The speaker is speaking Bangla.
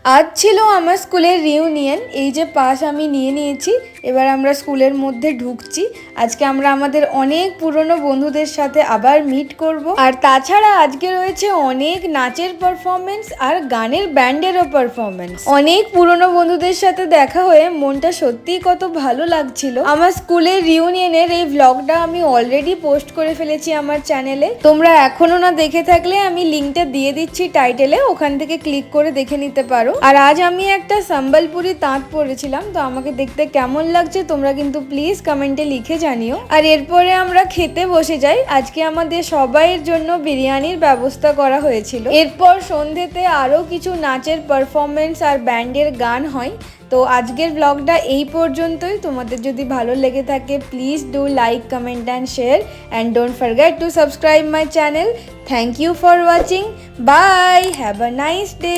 আজ ছিল আমার স্কুলের রিউনিয়ন। এই যে পাস আমি নিয়ে নিয়েছি, এবার আমরা স্কুলের মধ্যে ঢুকছি। আজকে আমরা আমাদের অনেক পুরনো বন্ধুদের সাথে আবার মিট করব। আর তাছাড়া আজকে রয়েছে অনেক নাচের পারফরমেন্স আর গানের ব্যান্ডেরও পারফরমেন্স। অনেক পুরনো বন্ধুদের সাথে দেখা হয়ে মনটা সত্যিই কত ভালো লাগছিল। আমার স্কুলের রিউনিয়নের এই ভ্লগটা আমি অলরেডি পোস্ট করে ফেলেছি আমার চ্যানেলে। তোমরা এখনো না দেখে থাকলে আমি লিঙ্কটা দিয়ে দিচ্ছি টাইটেলে, ওখান থেকে ক্লিক করে দেখে নিতে পারো। আর আজ আমি একটা সম্বলপুরি তাঁত পরেছিলাম, তো আমাকে দেখতে কেমন লাগছে তোমরা কিন্তু প্লিজ কমেন্টে লিখে জানিও। আর এরপরে আমরা খেতে বসে যাই। আজকে আমাদের সবাইয়ের জন্য বিরিয়ানির ব্যবস্থা করা হয়েছিল। এরপর সন্ধ্যেতে আরো কিছু নাচের পারফরমেন্স আর ব্যান্ডের গান হয়। তো আজকের ব্লগটা এই পর্যন্তই। তোমাদের যদি ভালো লেগে থাকে please do like, comment and share and don't forget to subscribe my channel. Thank you for watching. Bye, have a nice day.